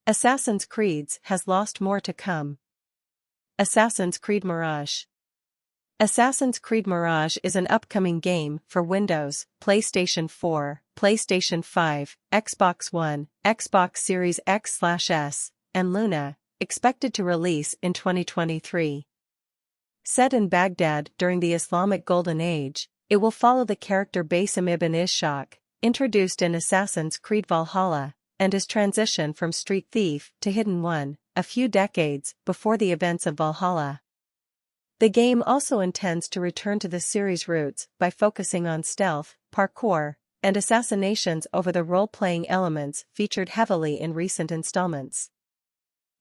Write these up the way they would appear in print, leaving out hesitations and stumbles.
Assassin's Creed has lost more to come. Assassin's Creed Mirage. Assassin's Creed Mirage is an upcoming game for Windows, PlayStation 4, PlayStation 5, Xbox One, Xbox Series X/S, and Luna, expected to release in 2023. Set in Baghdad during the Islamic Golden Age, it will follow the character Basim Ibn Ishaq, introduced in Assassin's Creed Valhalla, and his transition from street thief to hidden one, a few decades before the events of Valhalla. The game also intends to return to the series' roots by focusing on stealth, parkour, and assassinations over the role-playing elements featured heavily in recent installments.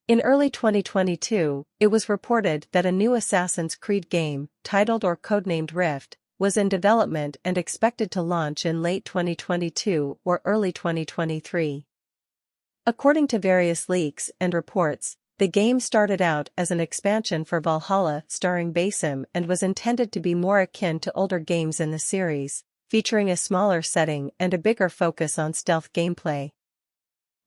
In early 2022, it was reported that a new Assassin's Creed game, titled or codenamed Rift, was in development and expected to launch in late 2022 or early 2023. According to various leaks and reports, the game started out as an expansion for Valhalla starring Basim and was intended to be more akin to older games in the series, featuring a smaller setting and a bigger focus on stealth gameplay.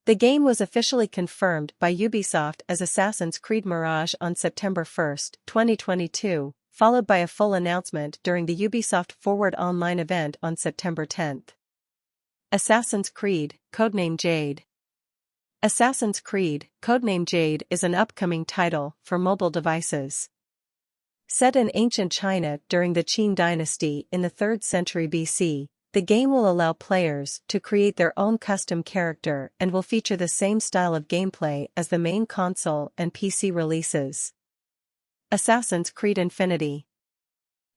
The game was officially confirmed by Ubisoft as Assassin's Creed Mirage on September 1, 2022, followed by a full announcement during the Ubisoft Forward Online event on September 10. Assassin's Creed, Codename Jade. Assassin's Creed, Codename Jade is an upcoming title for mobile devices. Set in ancient China during the Qin dynasty in the 3rd century BC, the game will allow players to create their own custom character and will feature the same style of gameplay as the main console and PC releases. Assassin's Creed Infinity.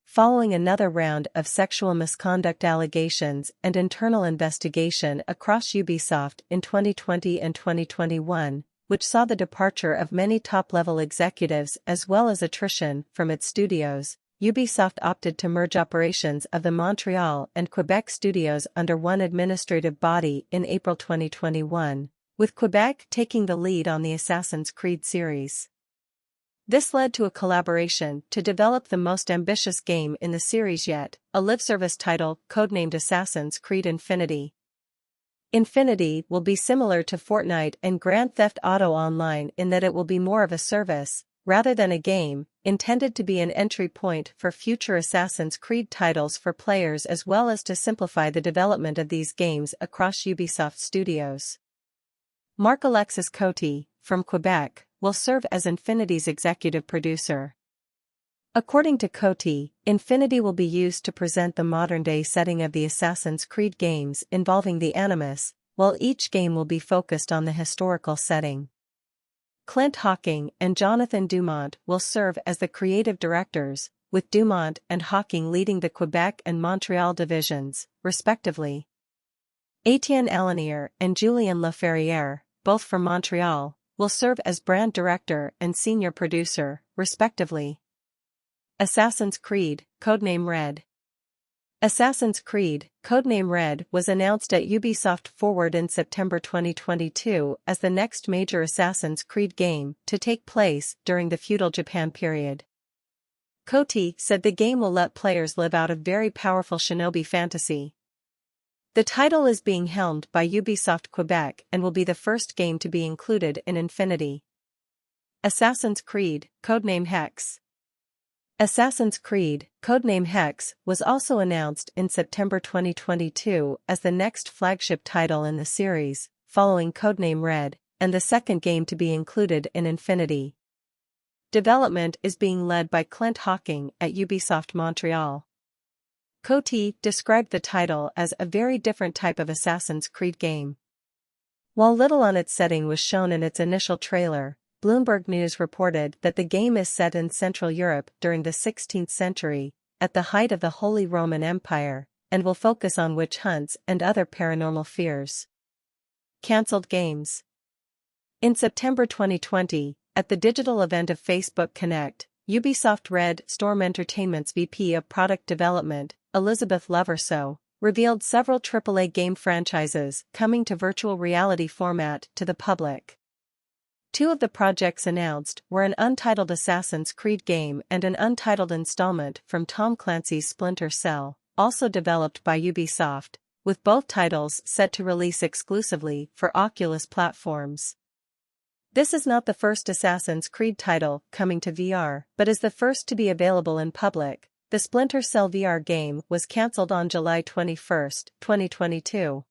Following another round of sexual misconduct allegations and internal investigation across Ubisoft in 2020 and 2021, which saw the departure of many top-level executives as well as attrition from its studios, Ubisoft opted to merge operations of the Montreal and Quebec studios under one administrative body in April 2021, with Quebec taking the lead on the Assassin's Creed series. This led to a collaboration to develop the most ambitious game in the series yet, a live-service title codenamed Assassin's Creed Infinity. Infinity will be similar to Fortnite and Grand Theft Auto Online in that it will be more of a service, rather than a game, intended to be an entry point for future Assassin's Creed titles for players as well as to simplify the development of these games across Ubisoft studios. Marc-Alexis Coty, from Quebec, will serve as Infinity's executive producer. According to Coty, Infinity will be used to present the modern-day setting of the Assassin's Creed games involving the Animus, while each game will be focused on the historical setting. Clint Hocking and Jonathan Dumont will serve as the creative directors, with Dumont and Hocking leading the Quebec and Montreal divisions, respectively. Etienne Alanier and Julien Laferrière, both from Montreal, will serve as brand director and senior producer, respectively. Assassin's Creed, Codename Red. Assassin's Creed, Codename Red was announced at Ubisoft Forward in September 2022 as the next major Assassin's Creed game to take place during the feudal Japan period. Coty said the game will let players live out a very powerful shinobi fantasy. The title is being helmed by Ubisoft Quebec and will be the first game to be included in Infinity. Assassin's Creed, Codename Hex. Assassin's Creed, Codename Hex was also announced in September 2022 as the next flagship title in the series, following Codename Red, and the second game to be included in Infinity. Development is being led by Clint Hocking at Ubisoft Montreal. Coty described the title as a very different type of Assassin's Creed game. While little on its setting was shown in its initial trailer, Bloomberg News reported that the game is set in Central Europe during the 16th century, at the height of the Holy Roman Empire, and will focus on witch hunts and other paranormal fears. Cancelled games. In September 2020, at the digital event of Facebook Connect, Ubisoft Red Storm Entertainment's VP of Product Development, Elizabeth Loverso, revealed several AAA game franchises coming to virtual reality format to the public. Two of the projects announced were an untitled Assassin's Creed game and an untitled installment from Tom Clancy's Splinter Cell, also developed by Ubisoft, with both titles set to release exclusively for Oculus platforms. This is not the first Assassin's Creed title coming to VR, but is the first to be available in public. The Splinter Cell VR game was cancelled on July 21, 2022.